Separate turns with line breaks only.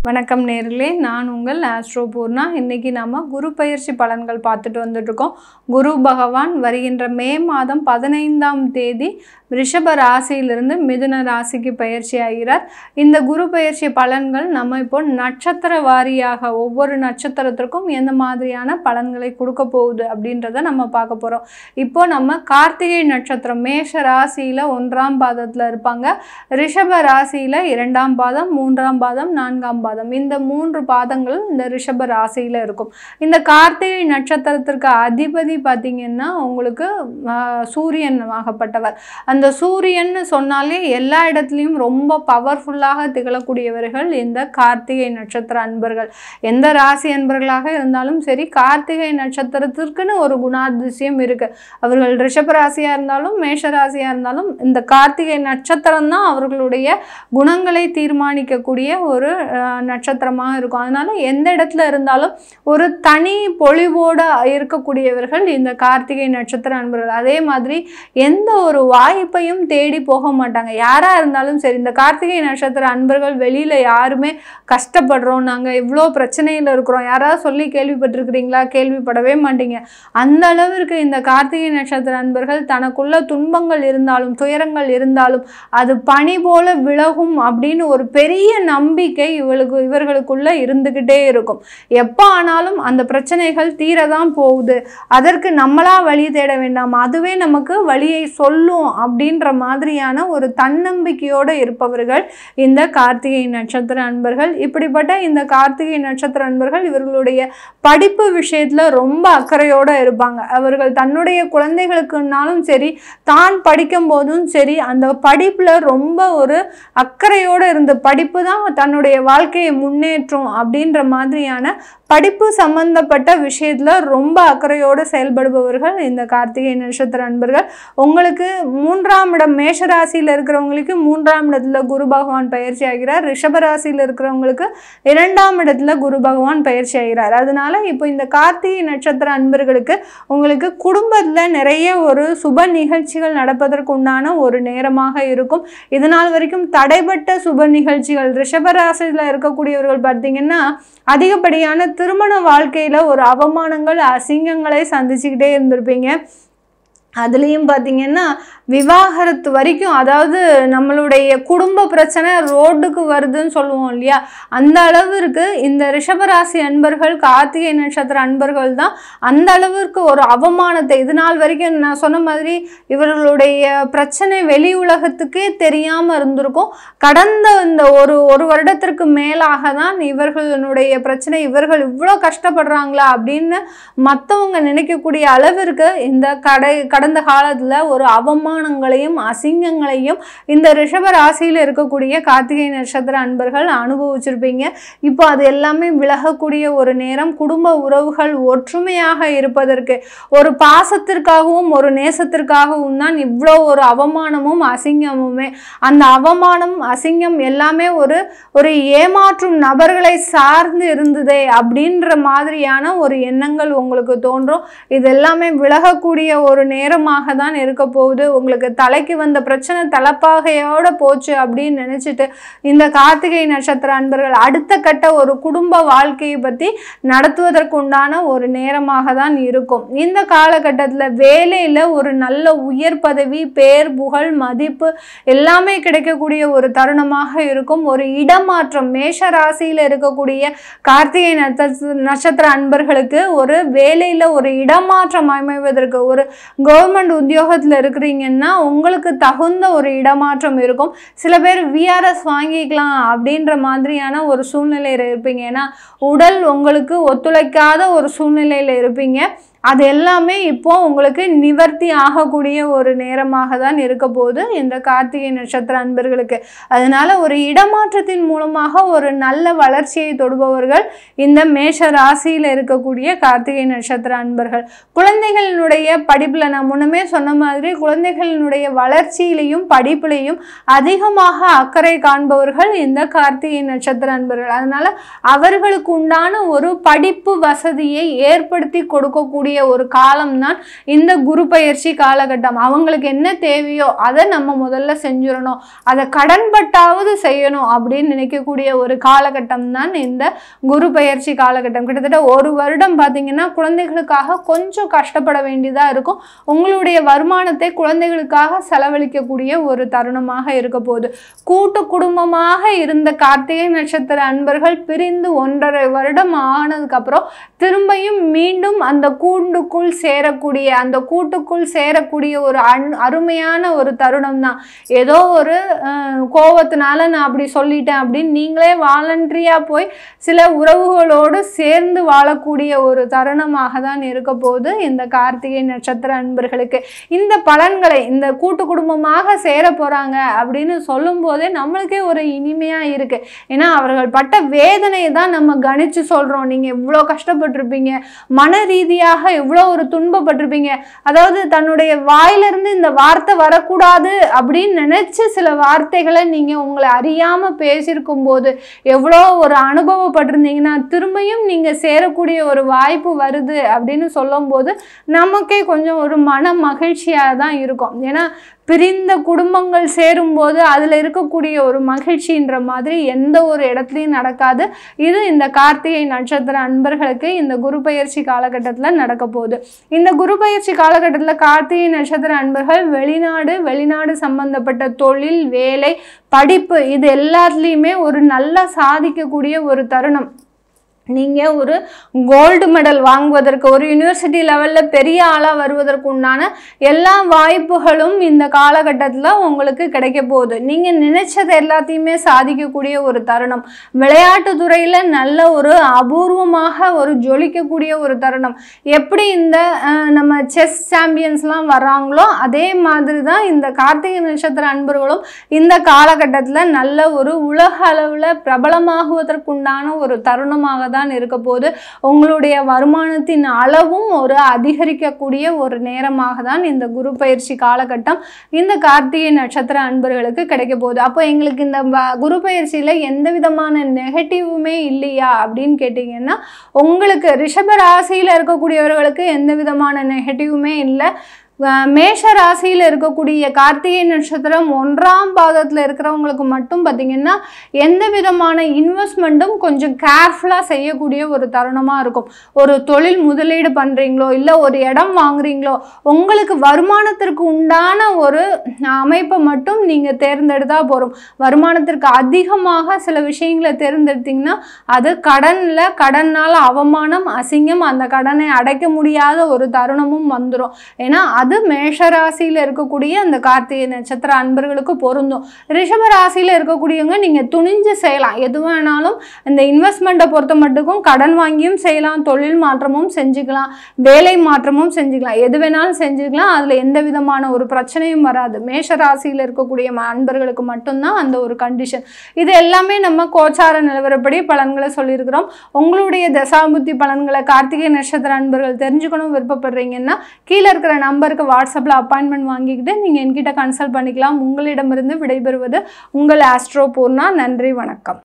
வணக்கம் நேர்களே, நான் உங்கள் ஆஸ்ட்ரோ பூர்ணா. இன்றைக்கி நம்ம குரு பயிற்சி பலன்கள் பார்த்துட்டு வந்துட்ருக்கோம். குரு பகவான் வருகின்ற மே மாதம் 15ஆம் தேதி ரிஷப ராசியிலிருந்து மிதுன ராசிக்கு பயிற்சி ஆகிறார். இந்த குரு பயிற்சி பலன்கள் நம்ம இப்போ நட்சத்திர வாரியாக ஒவ்வொரு நட்சத்திரத்திற்கும் எந்த மாதிரியான பலன்களை கொடுக்க போகுது அப்படின்றத நம்ம பார்க்க போகிறோம். இப்போ நம்ம கார்த்திகை நட்சத்திரம் மேஷ ராசியில் 1ஆம் பாதத்தில் இருப்பாங்க. ரிஷப ராசியில் 2ஆம் பாதம், 3ஆம் பாதம், 4ஆம் பாதம், இந்த 3 பாதங்கள் இந்த ரிஷப ராசியில் இருக்கும். இந்த கார்த்திகை நட்சத்திரத்திற்கு அதிபதி பார்த்தீங்கன்னா உங்களுக்கு சூரியன் ஆகப்பட்டவர். அந்த சூரியன்னு சொன்னாலே எல்லா இடத்துலையும் ரொம்ப பவர்ஃபுல்லாக திகழக்கூடியவர்கள் இந்த கார்த்திகை நட்சத்திர அன்பர்கள். எந்த ராசி அன்பர்களாக இருந்தாலும் சரி, கார்த்திகை நட்சத்திரத்திற்குன்னு ஒரு குணாதிசயம் இருக்குது. அவர்கள் ரிஷப ராசியாக இருந்தாலும் மேஷ ராசியாக இருந்தாலும் இந்த கார்த்திகை நட்சத்திரம் தான் அவர்களுடைய குணங்களை தீர்மானிக்கக்கூடிய ஒரு நட்சத்திரமாக இருக்கும். அதனால எந்த இடத்துல இருந்தாலும் ஒரு தனி பொலிவோடு இருக்கக்கூடியவர்கள் இந்த கார்த்திகை நட்சத்திர அன்பர்கள். அதே மாதிரி எந்த ஒரு வாய்ப்பையும் தேடி போக மாட்டாங்க. யாராக இருந்தாலும் சரி, இந்த கார்த்திகை நட்சத்திர அன்பர்கள் வெளியில் யாருமே கஷ்டப்படுறோம், நாங்கள் இவ்வளோ பிரச்சனையில் இருக்கிறோம், யாராவது சொல்லி கேள்விப்பட்டிருக்கிறீங்களா? கேள்விப்படவே மாட்டீங்க. அந்த அளவிற்கு இந்த கார்த்திகை நட்சத்திர அன்பர்கள் தனக்குள்ள துன்பங்கள் இருந்தாலும் துயரங்கள் இருந்தாலும் அது பனி போல விலகும் அப்படின்னு ஒரு பெரிய நம்பிக்கை இவர்களுக்குள்ள இருந்துகிட்டே இருக்கும். எப்போ ஆனாலும் அந்த பிரச்சனைகள் தீரதான் போகுது, அதற்கு நம்மளா வழி தேட வேண்டாம், அதுவே நமக்கு வழியை சொல்லும் அப்படின்ற மாதிரியான ஒரு தன்னம்பிக்கையோடு இருப்பவர்கள் இந்த கார்த்திகை நட்சத்திர அன்பர்கள். இப்படிப்பட்ட இந்த கார்த்திகை நட்சத்திர அன்பர்கள் இவர்களுடைய படிப்பு விஷயத்துல ரொம்ப அக்கறையோடு இருப்பாங்க. அவர்கள் தன்னுடைய குழந்தைகளுக்குனாலும் சரி, தான் படிக்கும் போதும் சரி, அந்த படிப்புல ரொம்ப ஒரு அக்கறையோடு இருந்து படிப்பு தான் தன்னுடைய வாழ்க்கையை முன்னேற்றும் அப்படின்ற மாதிரியான படிப்பு சம்பந்தப்பட்ட விஷயத்துல ரொம்ப அக்கறையோடு செயல்படுபவர்கள் இந்த கார்த்திகை நட்சத்திர அன்பர்கள். உங்களுக்கு 3ஆம் இடம் மேஷராசியில் இருக்கிறவங்களுக்கு 3ஆம் இடத்துல குரு பகவான் பயிற்சி ஆகிறார். ரிஷபராசியில் இருக்கிறவங்களுக்கு 2ஆம் இடத்துல குரு பகவான் பயிற்சி ஆகிறார். அதனால இப்போ இந்த கார்த்திகை நட்சத்திர அன்பர்களுக்கு உங்களுக்கு குடும்பத்தில் நிறைய ஒரு சுப நிகழ்ச்சிகள் நடப்பதற்கு உண்டான ஒரு நேரமாக இருக்கும். இதனால் வரைக்கும் தடைப்பட்ட சுப நிகழ்ச்சிகள் ரிஷபராசியில் இருக்கக்கூடியவர்கள் பார்த்தீங்கன்னா அதிகப்படியான திருமண வாழ்க்கையில் ஒரு அவமானங்கள் அசிங்கங்களை சந்திச்சுக்கிட்டே இருந்திருப்பீங்க. அதுலேயும் பார்த்தீங்கன்னா விவாகரத்து வரைக்கும், அதாவது நம்மளுடைய குடும்ப பிரச்சனை ரோட்டுக்கு வருதுன்னு சொல்லுவோம் இல்லையா, அந்த அளவிற்கு இந்த ரிஷபராசி அன்பர்கள் கார்த்திகை நட்சத்திர அன்பர்கள் தான் அந்த அளவிற்கு ஒரு அவமானத்தை இது நாள் வரைக்கும் நான் சொன்ன மாதிரி இவர்களுடைய பிரச்சனை வெளி உலகத்துக்கே தெரியாமல் இருந்திருக்கும். கடந்த இந்த ஒரு வருடத்திற்கு மேலாக தான் இவர்களுடைய பிரச்சனை, இவர்கள் இவ்வளோ கஷ்டப்படுறாங்களா அப்படின்னு மற்றவங்க நினைக்கக்கூடிய அளவிற்கு இந்த கடந்த காலத்தில் ஒரு அவமானங்களையும் அசிங்கங்களையும் இந்த ரிஷப ராசியில் இருக்கக்கூடிய கார்த்திகை நட்சத்திர அன்பர்கள் அனுபவிச்சிருப்பீங்க. இப்போ அது எல்லாமே விலகக்கூடிய ஒரு நேரம். குடும்ப உறவுகள் ஒற்றுமையாக இருப்பதற்கு, ஒரு பாசத்திற்காகவும் ஒரு நேசத்திற்காகவும் தான் இவ்வளோ ஒரு அவமானமும் அசிங்கமுமே. அந்த அவமானம் அசிங்கம் எல்லாமே ஒரு ஏமாற்றும் நபர்களை சார்ந்து இருந்ததே அப்படின்ற மாதிரியான ஒரு எண்ணங்கள் உங்களுக்கு தோன்றும். இது எல்லாமே விலகக்கூடிய ஒரு நேரமாக தான் இருக்க போகுது. உங்களுக்கு தலைக்கு வந்த பிரச்சனை தலைப்பாகையோட போச்சு அப்படின்னு நினைச்சிட்டு இந்த கார்த்திகை நட்சத்திர அன்பர்கள் அடுத்த கட்ட ஒரு குடும்ப வாழ்க்கையை பற்றி நடத்துவதற்கு உண்டான ஒரு நேரமாக தான் இருக்கும். இந்த காலகட்டத்தில் வேலையில் ஒரு நல்ல உயர் பதவி, பேர், புகழ், மதிப்பு எல்லாமே கிடைக்கக்கூடிய ஒரு தருணமாக இருக்கும். ஒரு இடமாற்றம் மேஷ ராசியில் இருக்கக்கூடிய கார்த்திகை நட்சத்திர அன்பர்களுக்கு ஒரு வேலையில் ஒரு இடமாற்றம் அமைவதற்கு, ஒரு கவர்மெண்ட் உத்தியோகத்தில் இருக்கிறீங்கன்னா உங்களுக்கு தகுந்த ஒரு இடமாற்றம் இருக்கும். சில பேர் விஆர்எஸ் வாங்கிக்கலாம் அப்படின்ற மாதிரியான ஒரு சூழ்நிலையில் இருப்பீங்க. ஏன்னா உடல் உங்களுக்கு ஒத்துழைக்காத ஒரு சூழ்நிலையில் இருப்பீங்க. அது எல்லாமே இப்போ உங்களுக்கு நிவர்த்தி ஆகக்கூடிய ஒரு நேரமாக தான் இருக்க போகுது இந்த கார்த்திகை நட்சத்திர அன்பர்களுக்கு. அதனால ஒரு இடமாற்றத்தின் மூலமாக ஒரு நல்ல வளர்ச்சியை தொடுபவர்கள் இந்த மேஷ ராசியில் இருக்கக்கூடிய கார்த்திகை நட்சத்திர அன்பர்கள். குழந்தைகளினுடைய படிப்பில் நான் முன்னமே சொன்ன மாதிரி குழந்தைகளினுடைய வளர்ச்சியிலையும் படிப்பிலையும் அதிகமாக அக்கறை காண்பவர்கள் இந்த கார்த்திகை நட்சத்திர அன்பர்கள். அதனால அவர்களுக்கு உண்டான ஒரு படிப்பு வசதியை ஏற்படுத்தி கொடுக்கக்கூடிய இருக்கக்கூடிய ஒரு காலம்தான் இந்த குரு பயிற்சி காலகட்டம். அவங்களுக்கு என்ன தேவையோ அதை நம்ம முதல்ல செஞ்சிடணும், அதை கடன்பட்டாவது செய்யணும் அப்படின்னு நினைக்கக்கூடிய ஒரு காலகட்டம் தான் இந்த குரு பயிற்சி காலகட்டம். கிட்டத்தட்ட ஒரு வருடம் பார்த்தீங்கன்னா குழந்தைகளுக்காக கொஞ்சம் கஷ்டப்பட வேண்டியதா இருக்கும். உங்களுடைய வருமானத்தை குழந்தைகளுக்காக செலவழிக்கக்கூடிய ஒரு தருணமாக இருக்க போகுது. கூட்டு குடும்பமாக இருந்த கார்த்திகை நட்சத்திர அன்பர்கள் பிரிந்து 1.5 வருடம் ஆனதுக்கு அப்புறம் திரும்பியும் மீண்டும் அந்த கூட்டுக்குள் சேரக்கூடிய ஒரு அருமையான ஒரு தருணம் தான். ஏதோ ஒரு கோபத்தினால நான் அப்படி சொல்லிட்டேன் அப்படின்னு நீங்களே வாலண்டரியா போய் சில உறவுகளோடு சேர்ந்து வாழக்கூடிய ஒரு தருணமாக தான் இருக்க போது இந்த கார்த்திகை நட்சத்திர அன்பர்களுக்கு. இந்த பலன்களை இந்த கூட்டு குடும்பமாக சேர போறாங்க அப்படின்னு சொல்லும் போதே நம்மளுக்கே ஒரு இனிமையா இருக்கு. ஏன்னா அவர்கள் பட்ட வேதனையை தான் நம்ம கணிச்சு சொல்றோம். நீங்க எவ்வளோ கஷ்டப்பட்டிருப்பீங்க, மன ரீதியாக எவ்வளோ ஒரு துன்பப்பட்டிருப்பீங்க. அதாவது தன்னுடைய வாயிலிருந்து இந்த வார்த்தை வரக்கூடாது அப்படின்னு நினைச்சு சில வார்த்தைகளை நீங்க உங்களை அறியாம பேசியிருக்கும் போது எவ்வளோ ஒரு அனுபவப்பட்டிருந்தீங்கன்னா திரும்பியும் நீங்க சேரக்கூடிய ஒரு வாய்ப்பு வருது அப்படின்னு சொல்லும் போது நமக்கே கொஞ்சம் ஒரு மன மகிழ்ச்சியாக தான் இருக்கும். ஏன்னா பிரிந்த குடும்பங்கள் சேரும்போது அதில் இருக்கக்கூடிய ஒரு மகிழ்ச்சின்ற மாதிரி எந்த ஒரு இடத்துலையும் நடக்காது. இது இந்த கார்த்திகை நட்சத்திர அன்பர்களுக்கு இந்த குரு பயிற்சி காலகட்டத்தில் நடக்க போகுது. இந்த குரு பயிற்சி காலகட்டத்தில் கார்த்திகை நட்சத்திர அன்பர்கள் வெளிநாடு சம்பந்தப்பட்ட தொழில், வேலை, படிப்பு இது எல்லாத்துலேயுமே ஒரு நல்லா சாதிக்கக்கூடிய ஒரு தருணம். நீங்கள் ஒரு கோல்டு மெடல் வாங்குவதற்கு, ஒரு யூனிவர்சிட்டி லெவலில் பெரிய ஆளாக வருவதற்கு உண்டான எல்லா வாய்ப்புகளும் இந்த காலகட்டத்தில் உங்களுக்கு கிடைக்க போகுது. நீங்கள் நினைச்சது எல்லாத்தையுமே சாதிக்கக்கூடிய ஒரு தருணம். விளையாட்டு துறையில் நல்ல ஒரு அபூர்வமாக ஒரு ஜொலிக்கக்கூடிய ஒரு தருணம். எப்படி இந்த நம்ம செஸ் சாம்பியன்ஸ்லாம் வர்றாங்களோ அதே மாதிரி தான் இந்த கார்த்திகை நட்சத்திர அன்பர்களும் இந்த காலகட்டத்தில் நல்ல ஒரு உலக அளவில் பிரபலமாகுவதற்குண்டான ஒரு தருணமாக தான் இருக்க போது. உங்களுடைய வருமானத்தின் அளவும் ஒரு அதிகரிக்கக்கூடிய ஒரு நேரமாக தான் இந்த குரு பயிற்சி காலகட்டம் இந்த கார்த்திகை நட்சத்திர அன்பர்களுக்கு கிடைக்க போகுது. அப்போ எங்களுக்கு இந்த குரு பயிற்சியில எந்த விதமான நெகட்டிவுமே இல்லையா அப்படின்னு கேட்டீங்கன்னா, உங்களுக்கு ரிஷப ராசியில இருக்கக்கூடியவர்களுக்கு எந்த விதமான நெகட்டிவுமே இல்லை. மேஷ ராசியில் இருக்கக்கூடிய கார்த்திகை நட்சத்திரம் 1ஆம் பாதத்தில் இருக்கிறவங்களுக்கு மட்டும் பார்த்தீங்கன்னா எந்த விதமான இன்வெஸ்ட்மெண்ட்டும் கொஞ்சம் கேர்ஃபுல்லாக செய்யக்கூடிய ஒரு தருணமாக இருக்கும். ஒரு தொழில் முதலீடு பண்ணுறீங்களோ இல்லை ஒரு இடம் வாங்குறீங்களோ உங்களுக்கு வருமானத்திற்கு உண்டான ஒரு அமைப்பை மட்டும் நீங்கள் தேர்ந்தெடுத்தால் போகிறோம். வருமானத்திற்கு அதிகமாக சில விஷயங்களை தேர்ந்தெடுத்தீங்கன்னா அது கடனால் அவமானம், அசிங்கம், அந்த கடனை அடைக்க முடியாத ஒரு தருணமும் வந்துடும். ஏன்னா அது மேஷ ராசியில் இருக்கக்கூடிய அந்த கார்த்திகை நட்சத்திர அன்பர்களுக்கு பொருந்தும். ரிஷப ராசியில் இருக்கக்கூடியவங்க நீங்கள் துணிஞ்சு செய்யலாம். எது வேணாலும் இந்த இன்வெஸ்ட்மெண்ட்டை பொறுத்த மட்டுக்கும் கடன் வாங்கியும் செய்யலாம், தொழில் மாற்றமும் செஞ்சுக்கலாம், வேலை மாற்றமும் செஞ்சுக்கலாம், எது வேணாலும் செஞ்சுக்கலாம். அதில் எந்த விதமான ஒரு பிரச்சனையும் வராது. மேஷ ராசியில் இருக்கக்கூடிய அன்பர்களுக்கு மட்டும்தான் அந்த ஒரு கண்டிஷன். இது எல்லாமே நம்ம கோச்சார நிலவரப்படி பலன்களை சொல்லியிருக்கிறோம். உங்களுடைய தசாபுத்தி பலன்களை கார்த்திகை நட்சத்திர அன்பர்கள் தெரிஞ்சுக்கணும் விருப்பப்படுறீங்கன்னா கீழே இருக்கிற நம்பருக்கு வாட்ஸ்அப்பில் அப்பாயின்மெண்ட் வாங்கிக்கிட்டு நீங்கள் என்கிட்ட கன்சல்ட் பண்ணிக்கலாம். உங்களிடமிருந்து விடைபெறுவது உங்கள் ஆஸ்ட்ரோ பூர்ணா. நன்றி, வணக்கம்.